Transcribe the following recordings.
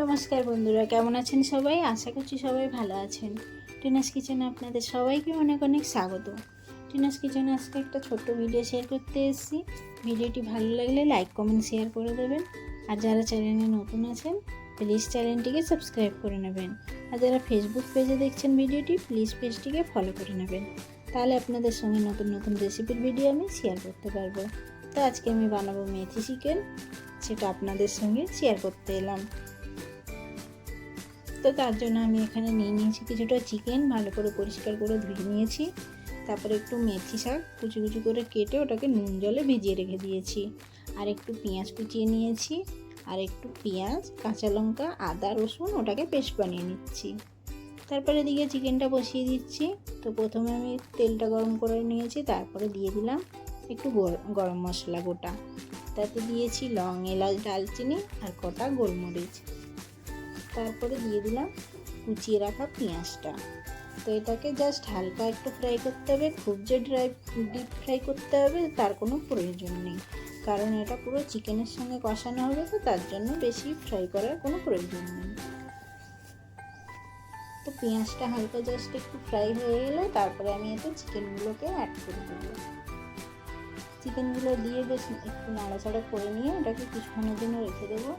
নমস্কার বন্ধুরা, কেমন আছেন সবাই? আশা করছি সবাই ভালো আছেন। টিনাস কিচেনে আপনাদের সবাইকে অনেক অনেক স্বাগত। টিনাস কিচেনে আজকে একটা ছোট্ট ভিডিও শেয়ার করতে এসেছি। ভিডিওটি ভালো লাগলে লাইক কমেন্ট শেয়ার করে দেবেন। আর যারা চ্যানেলে নতুন আছেন প্লিজ চ্যানেলটিকে সাবস্ক্রাইব করে নেবেন। আর যারা ফেসবুক পেজে দেখছেন ভিডিওটি প্লিজ পেজটিকে ফলো করে নেবেন। তাহলে আপনাদের সঙ্গে নতুন নতুন রেসিপির ভিডিও আমি শেয়ার করতে পারবো। তো আজকে আমি বানাবো মেথি চিকেন, সেটা আপনাদের সঙ্গে শেয়ার করতে এলাম। তো তার জন্য আমি এখানে নিয়ে নিয়েছি কিছুটা চিকেন, ভালো করে পরিষ্কার করে ধুয়ে নিয়েছি। তারপরে একটু মেথি শাক কুচি কুচি করে কেটে ওটাকে নুন জলে ভিজিয়ে রেখে দিয়েছি। আর একটু পেঁয়াজ কুচিয়ে নিয়েছি, আর একটু পেঁয়াজ, কাঁচা লঙ্কা, আদা, রসুন ওটাকে পেস্ট বানিয়ে নিচ্ছি। তারপরে এদিকে চিকেনটা বসিয়ে দিচ্ছি। তো প্রথমে আমি তেলটা গরম করে নিয়েছি, তারপরে দিয়ে দিলাম একটু গরম মশলা গোটা, তাতে দিয়েছি লং, এলাচ, দারচিনি আর কটা গোলমরিচ। তারপরে দিয়ে দিলাম কুচিয়ে রাখা পেঁয়াজটা। তো এটাকে জাস্ট হালকা একটু ফ্রাই করতে হবে, খুব যে ডিপ ফ্রাই করতে হবে তার কোনো প্রয়োজন নেই, কারণ এটা পুরো চিকেনের সঙ্গে কষানো হবে, তো তার জন্য বেশি ফ্রাই করার কোনো প্রয়োজন নেই। তো পেঁয়াজটা হালকা জাস্ট একটু ফ্রাই হয়ে গেলে তারপরে আমি এতে চিকেনগুলোকে অ্যাড করে দেবো। চিকেনগুলো দিয়ে বেশ একটু নাড়াচাড়া করে নিয়ে ওটাকে কিছুক্ষণের জন্য রেখে দেবো,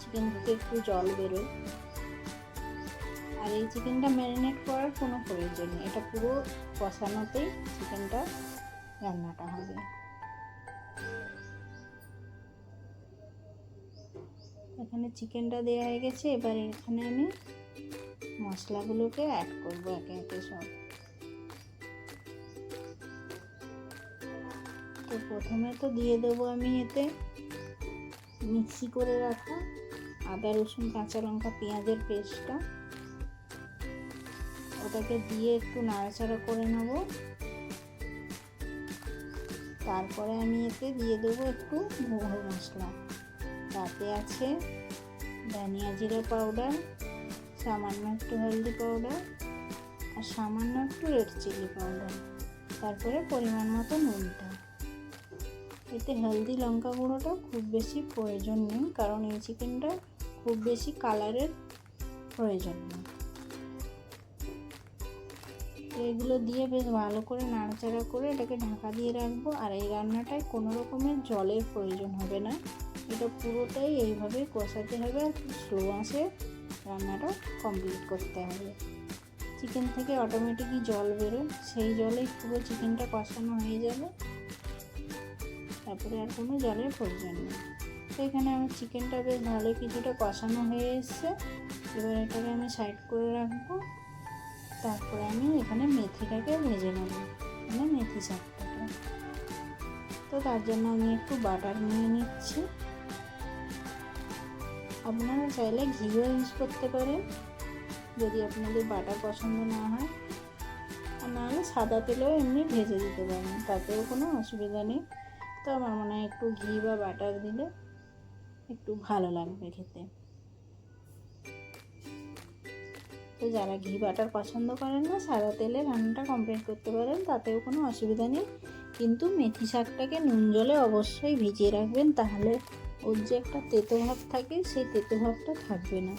চিকেন থেকে একটু জল বেরোয়। আর এই চিকেনটা ম্যারিনেট করার কোনো প্রয়োজন নেই, এটা পুরো কষানোতেই চিকেনটা রান্নাটা হবে। এখানে চিকেনটা দেওয়া হয়ে গেছে, এবার এখানে আমি মশলাগুলোকে অ্যাড করবো একে একে সব। তো প্রথমে তো দিয়ে দেবো আমি এতে মিক্সি করে রাখা আদা, রসুন, কাঁচা লঙ্কা, পেঁয়াজের পেস্টটা, ওটাকে দিয়ে একটু নাড়াচাড়া করে নেব। তারপরে আমি এতে দিয়ে দেবো একটু গুঁড়ো মশলা, তাতে আছে ধনিয়া জিরে পাউডার, সামান্য একটু হলদি পাউডার আর সামান্য একটু রেড চিলি পাউডার, তারপরে পরিমাণ মতো নুনটা। এতে হলদি লঙ্কা গুঁড়োটা খুব বেশি প্রয়োজন নেই, কারণ এই চিকেনটা খুব বেশি কালারের প্রয়োজন নেই। এগুলো দিয়ে বেশ ভালো করে নাড়াচাড়া করে এটাকে ঢাকা দিয়ে রাখবো। আর এই রান্নাটায় কোনো রকমের জলের প্রয়োজন হবে না, এটা পুরোটাই এইভাবে কষাতে হবে আর স্লো আঁচে রান্নাটা কমপ্লিট করতে হবে। চিকেন থেকে অটোমেটিকই জল বেরোয়, সেই জলেই পুরো চিকেনটা কষানো হয়ে যাবে, তারপরে আর কোনো জলের প্রয়োজন নেই। তো এখানে আমার চিকেনটা বেশ ভালো কিছুটা কষানো হয়ে এসছে, এবার এটাকে আমি সাইড করে রাখবো। তারপরে আমি এখানে মেথিটাকে ভেজে নেব, মানে মেথি শাকটাকে। তো তার জন্য আমি একটু বাটার নিয়ে নিচ্ছি, আপনারা চাইলে ঘিও ইউজ করতে পারেন যদি আপনাদের বাটার পছন্দ না হয়, আর নাহলে সাদা তেলেও এমনি ভেজে দিতে পারেন, তাতেও কোনো অসুবিধা নেই। তো আমার মনে হয় একটু ঘি বা বাটার দিলে একটু ভালো লাগবে খেতে। তো যারা ঘি বাটার পছন্দ করেন না, সাদা তেলে রান্নাটা কমপ্লিট করতে পারেন, তাতেও কোনো অসুবিধা নেই। কিন্তু মেথি শাকটাকে নুন জলে অবশ্যই ভিজিয়ে রাখবেন, তাহলে ওর যে একটা তেতো ভাব থাকে সেই তেতো ভাবটা থাকবে না।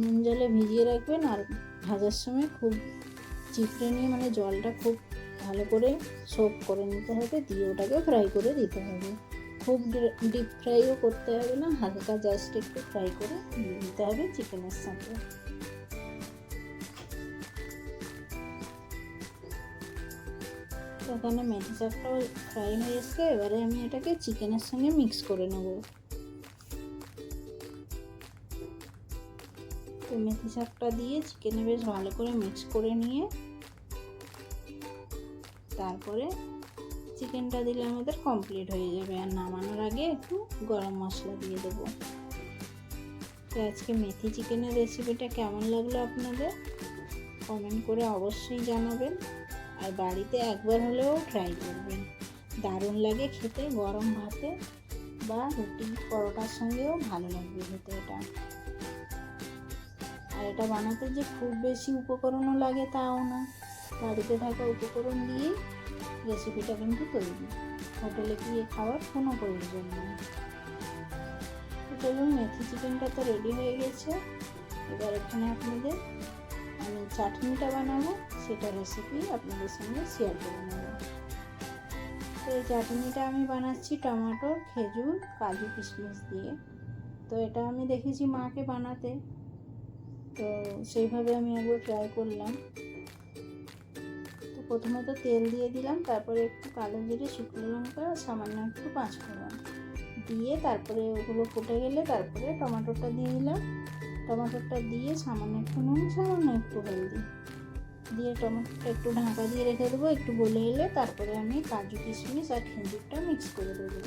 নুন জলে ভিজিয়ে রাখবেন, আর ভাজার সময় খুব চিপড়ে নিয়ে, মানে জলটা খুব ভালো করে সোক করে নিতে হবে, দিয়ে ওটাকে ফ্রাই করে দিতে হবে। খুব ডিপ ফ্রাইও করতে হবে না, হালকা জাস্ট একটু ফ্রাই করে দিতে হবে চিকেনের সাথে। এখানে মেথি শাকটাও ফ্রাই হয়ে এসছে, এবারে আমি এটাকে চিকেনের সঙ্গে মিক্স করে নেব। তো মেথি শাকটা দিয়ে চিকেনে বেশ ভালো করে মিক্স করে নিয়ে তারপরে চিকেনটা দিলে আমাদের কমপ্লিট হয়ে যাবে। আর নামানোর আগে একটু গরম মশলা দিয়ে দেবো। তো আজকে মেথি চিকেনের রেসিপিটা কেমন লাগলো আপনাদের কমেন্ট করে অবশ্যই জানাবেন, আর বাড়িতে একবার হলেও ট্রাই করবেন, দারুণ লাগে খেতে, গরম ভাতে বা রুটি পরোটার সঙ্গেও ভালো লাগবে খেতে এটা। আর এটা বানাতে যে খুব বেশি উপকরণও লাগে তাও না, বাড়িতে থাকা উপকরণ দিয়েই রেসিপিটা কিন্তু তৈরি, হোটেলে গিয়ে খাওয়ার কোনো প্রয়োজন নেই। চলুন, মেথি চিকেনটা তো রেডি হয়ে গেছে। এবার এখানে আপনাদের আমি চাটনিটা বানাবো, সেটা রেসিপি আপনাদের সঙ্গে শেয়ার করে নেব। তো এই চাটনিটা আমি বানাচ্ছি টমেটো, খেজুর, কাজু, কিশমিশ দিয়ে। তো এটা আমি দেখেছি মাকে বানাতে, তো সেইভাবে আমি একবার ট্রাই করলাম। তো প্রথমত তেল দিয়ে দিলাম, তারপরে একটু কালো জিরে, শুকনো লঙ্কা, সামান্য একটু পাঁচফোড়ন দিয়ে তারপরে ওগুলো ফুটে গেলে তারপরে টমেটোটা দিয়ে দিলাম। টমেটোটা দিয়ে সামান্য একটু নুন, সামান্য একটু হলদি দিয়ে টমেটোটা একটু ঢাকা দিয়ে রেখে দেবো। একটু গলে এলে তারপরে আমি কাজু, কিশমিশ আর খেজুরটা মিক্স করে দেবো।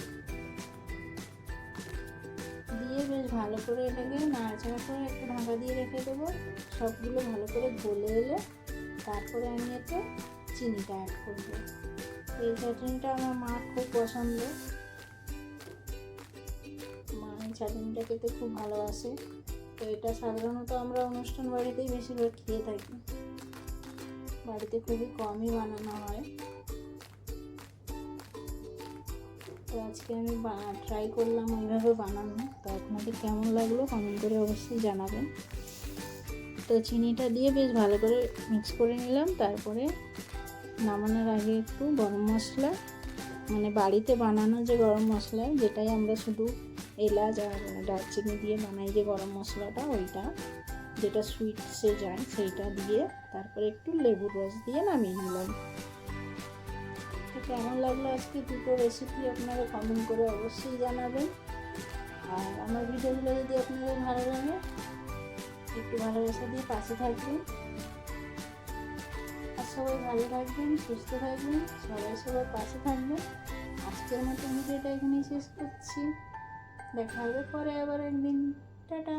দিয়ে বেশ ভালো করে এটাকে নাড়াচাড়া করে একটু ঢাকা দিয়ে রেখে দেবো। সবগুলো ভালো করে গলে এলে তারপরে আমি এতে চিনিটা অ্যাড করবো। এই চাটনিটা আমার মার খুব পছন্দ, মা এই চাটনিটা খেতে খুব ভালোবাসে। তো এটা সাধারণত আমরা অনুষ্ঠান বাড়িতেই বেশিরভাগ খেয়ে থাকি, বাড়িতে খুবই কমই বানানো হয়। তো আজকে আমি ট্রাই করলাম ওইভাবে বানানো। তো আপনাদের কেমন লাগলো কমেন্ট করে অবশ্যই জানাবেন। তো চিনিটা দিয়ে বেশ ভালো করে মিক্স করে নিলাম। তারপরে নামানোর আগে একটু গরম মশলা, মানে বাড়িতে বানানো যে গরম মশলা, যেটাই আমরা শুধু এলাচ আর দারচিনি দিয়ে বানাই যে গরম মশলাটা, ওইটা যেটা সুইটসে যায় সেইটা দিয়ে তারপরে একটু লেবুর রস দিয়ে নামিয়ে নিলাম। তো কেমন লাগলো আজকে দুটো রেসিপি আপনারা কমেন্ট করে অবশ্যই জানাবেন। আর আমার ভিডিওগুলো যদি আপনাদের ভালো লাগে একটু ভালোবাসা দিয়ে পাশে থাকবেন। আর সবাই ভালো থাকবেন, সুস্থ থাকবেন, সবার পাশে থাকবেন। আজকের মতো ভিডিওটা এখানেই শেষ করছি। দেখা হবে পরে আবার একদিন। টাটা।